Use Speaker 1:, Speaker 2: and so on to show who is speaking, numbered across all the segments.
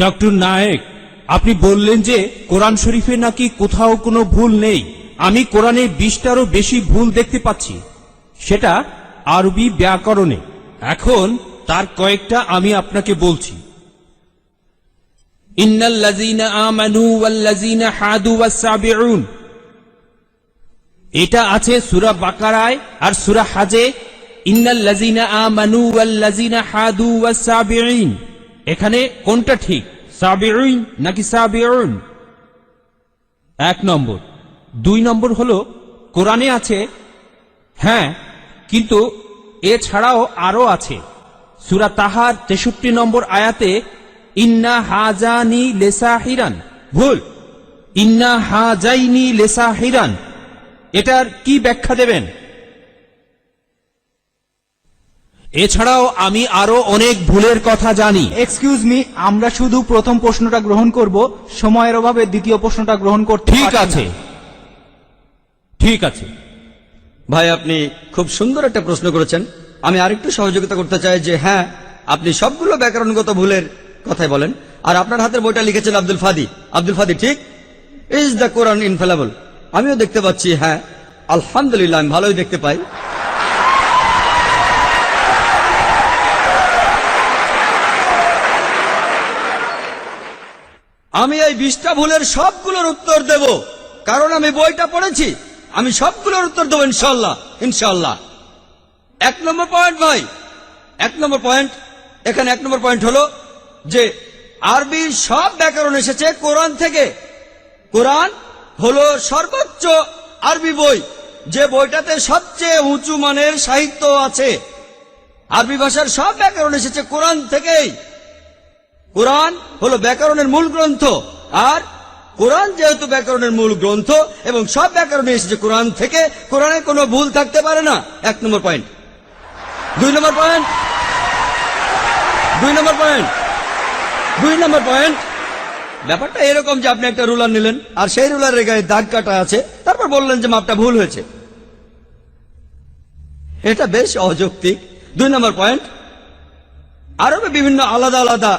Speaker 1: Doctor Naik, আপনি বললেন যে কোরআন শরীফে নাকি কোথাও কোনো ভুল নেই। আমি কোরআনে 20টারও বেশি ভুল দেখতে পাচ্ছি, সেটা আরবি ব্যাকরণে। এখন তার কয়েকটা আমি আপনাকে বলছি। ইন্নাল্লাযীনা আমানু ওয়াল্লাযীনা হাদু ওয়াস-সাবিউন, এটা আছে সূরা বাকারায় আর সূরা হাজে। ইন্নাল্লাযীনা আমানু ওয়াল্লাযীনা হাদু ওয়াস-সাবিউন, এখানে কোনটা ঠিক, সাবিউন নাকি সাবিউন? 1 নম্বর। 2 নম্বর হলো কোরআনে আছে, হ্যাঁ, কিন্তু এছাড়াও আরো আছে। সূরা তাহার 63 নম্বর আয়াতে ইন্না হাজানি লেসাহিরান, ভুল, ইন্না হাজাইনি লেসাহিরান। এটার কি ব্যাখ্যা দেবেন? এছাড়াও আমি আরো অনেক ভুলের কথা জানি।
Speaker 2: এক্সকিউজ মি, আমরা শুধু প্রথম প্রশ্নটা গ্রহণ করব, সময়ের অভাবে দ্বিতীয় প্রশ্নটা গ্রহণ করতে
Speaker 1: ঠিক
Speaker 2: পারছি না।
Speaker 1: আছে, ঠিক আছে।
Speaker 3: ভাই, আপনি খুব সুন্দর একটা প্রশ্ন করেছেন। আমি আরেকটু সহযোগিতা করতে চাই যে হ্যাঁ, আপনি সবগুলো ব্যাকরণগত ভুলের কথাই বলেন, আর আপনার হাতের বইটা লিখেছেন আব্দুল ফাদি। আব্দুল ফাদি, ঠিক? ইজ দ্য কোরআন ইনফেলেবল? আমিও দেখতে পাচ্ছি, হ্যাঁ, আলহামদুলিল্লাহ, আমি ভালোই দেখতে পাই। আমি এই 20টা ভুলের সবগুলোর উত্তর দেব, কারণ আমি বইটা পড়েছি। আমি সবগুলোর উত্তর দেবো ইনশাল্লাহ, ইনশাল্লাহ। 1 নম্বর পয়েন্ট ভাই, 1 নম্বর পয়েন্ট, এখানে 1 নম্বর পয়েন্ট হলো যে আরবির সব ব্যাকরণ এসেছে কোরআন থেকে। কোরআন হলো সর্বোচ্চ আরবি বই, যে বইটাতে সবচেয়ে উঁচু মানের সাহিত্য আছে। আরবি ভাষার সব ব্যাকরণ এসেছে কোরআন থেকেই। কোরআন হলো ব্যাকরণের মূল গ্রন্থ, আর কোরআন যেহেতু ব্যাকরণের মূল গ্রন্থ এবং সব ব্যাকরণে এসেছে কোরআন থেকে, কোরআনে কোনো ভুল থাকতে পারে না। 1 নম্বর পয়েন্ট। 2 নম্বর পয়েন্ট, 2 নম্বর পয়েন্ট, 2 নম্বর পয়েন্ট। ব্যাপারটা এরকম যে আপনি একটা রুলার নিলেন, আর সেই রুলারের গায়ে দাগ কাটা আছে, তারপর বললেন যে মাপটা ভুল হয়েছে। এটা বেশ অযৌক্তিক। 2 নম্বর পয়েন্ট, আরবে বিভিন্ন আলাদা আলাদা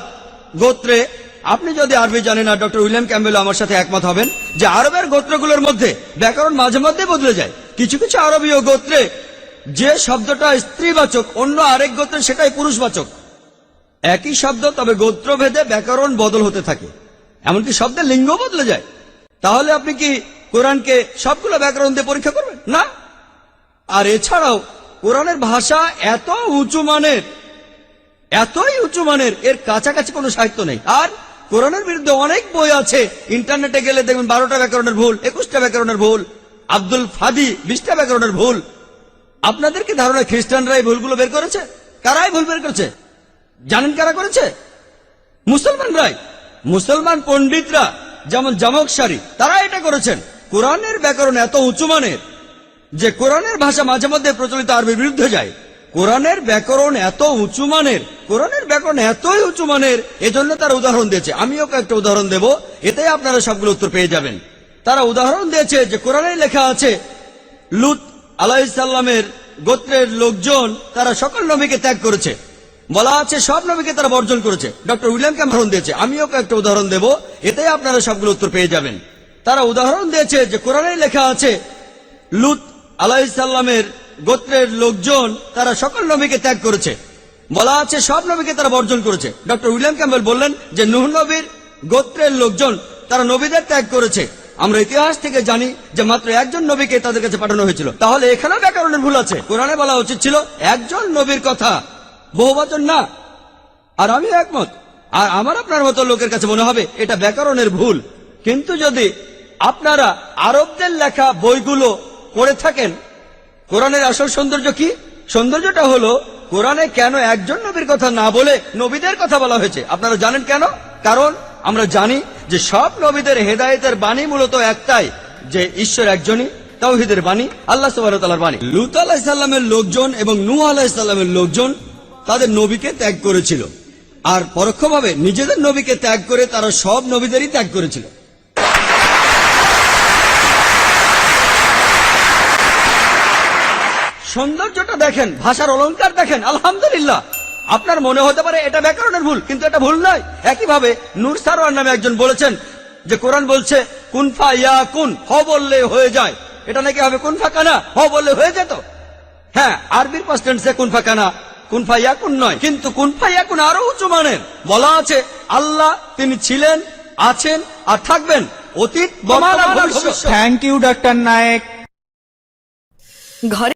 Speaker 3: গোত্রে, আপনি যদি আরবি জানেন, আর ডক্টর উইলিয়াম ক্যাম্বেল আমার সাথে একমত হবেন যে আরবের গোত্রগুলোর মধ্যে ব্যাকরণ মাঝে মধ্যে বদলে যায়। কিছু কিছু আরবীয় গোত্রে যে শব্দটা স্ত্রীবাচক, অন্য আরেক গোত্রে সেটাই পুরুষবাচক। একই শব্দ, তবে গোত্রভেদে ব্যাকরণ বদল হতে থাকে, এমনকি শব্দের লিঙ্গ বদলে যায়। তাহলে আপনি কি কোরআনকে সবগুলো ব্যাকরণ দিয়ে পরীক্ষা করবেন? না। আর এছাড়াও কোরআনের ভাষা এত উঁচু মানের, এতই উঁচু মানের, এর কাছাকাছি কোনো সাহিত্য নেই। আর কোরআনের বিরুদ্ধে অনেক বই আছে, ইন্টারনেটে গেলে দেখবেন 12টা ব্যাকরণের ভুল, 21টা ব্যাকরণের ভুল, আব্দুল ফাদি 20টা ব্যাকরণের ভুল। আপনাদের কি ধারণা খ্রিস্টানরা এই ভুলগুলো বের করেছে? কারাই ভুল বের করেছে? জানেন কারা করেছে? মুসলমানরাই। মুসলমান পণ্ডিতরা, যেমন জামকশারি, তারা এটা করেছেন। কোরআনের ব্যাকরণ এত উঁচু মানের যে কোরআনের ভাষা মাঝে মধ্যে প্রচলিত আরবির বিরুদ্ধে যায়। কোরআনের ব্যাকরণ এত উঁচু মানের, কোরআনের ব্যাকরণ এতই উঁচু মানের, এজন্য তারা উদাহরণ দিয়েছে। আমিও কয়েকটা উদাহরণ দেব, এতে আপনারা সবগুলো উত্তর পেয়ে যাবেন। তারা উদাহরণ দিয়েছে যে কোরআনে লেখা আছে লূত আলাইহিস সালামের গোত্রের লোকজন তারা সকল নবীকে ত্যাগ করেছে। বলা আছে সব নবীকে তারা বর্জন করেছে। ডক্টর উইলিয়াম ক্যাম্বেল দিয়েছে। আমিও কয়েকটা উদাহরণ দেব, এতে আপনারা সবগুলো উত্তর পেয়ে যাবেন। তারা উদাহরণ দিয়েছে যে কোরআনে লেখা আছে লূত আলাইহিস সালামের গোত্রের লোকজন তারা সকল নবীকে ত্যাগ করেছে। বলা আছে সব নবীকে তারা বর্জন করেছে। ডক্টর উইলিয়াম ক্যাম্বেল বললেন যে নূহ নবীর গোত্রের লোকজন তারা নবীদের ত্যাগ করেছে। আমরা ইতিহাস থেকে জানি যে মাত্র একজন নবীকে তাদের কাছে পাঠানো হয়েছিল। তাহলে এখানেও ব্যাকরণের ভুল আছে। কোরআনে বলা উচিত ছিল একজন নবীর কথা, বহুবচন না। আর আমি একমত, আর আমার আপনার মতো লোকের কাছে মনে হবে এটা ব্যাকরণের ভুল। কিন্তু যদি আপনারা আরবদের লেখা বইগুলো পড়ে থাকেন, কোরআনের আসল সৌন্দর্য কি? সৌন্দর্যটা হলো কোরআনে কেন একজন নবীর কথা না বলে নবীদের কথা বলা হয়েছে। আপনারা জানেন কেন? কারণ আমরা জানি যে সব নবীদের হেদায়েতের বাণী মূলত একটাই, যে ঈশ্বর একজনই, তাওহীদের বাণী, আল্লাহ সুবহানাহু ওয়া তাআলার বাণী। লূত আলাইহিস সালামের লোকজন এবং নূহ আলাইহিস সালামের লোকজন তাদের নবীকে ত্যাগ করেছিল, আর পরোক্ষভাবে নিজেদের নবীকে ত্যাগ করে তারা সব নবীদেরই ত্যাগ করেছিল। সৌন্দর্যটা দেখেন, ভাষার অলংকার দেখেন, আলহামদুলিল্লাহ। আপনার মনে হতে পারে এটা ব্যাকরণের ভুল, কিন্তু এটা ভুল নয়। একইভাবে নূর সারোয়ার নামে একজন বলেছেন যে কোরআন বলছে কুন ফা ইয়া কুন, হ বললে হয়ে যায়। এটা নাকি হবে কুন ফা কানা, হ বললে হয়ে যেত। হ্যাঁ, আরবির পাস্ট টেন্সে কুন ফা কানা, কুন ফা ইয়া কুন নয়, কিন্তু কুন ফা ইয়া কুন আরো উঁচু মানের। বলা আছে আল্লাহ তিনি ছিলেন, আছেন আর থাকবেন, অতীত, বর্তমান আর ভবিষ্যৎ।
Speaker 2: Thank you doctor Naik.
Speaker 4: ঘরে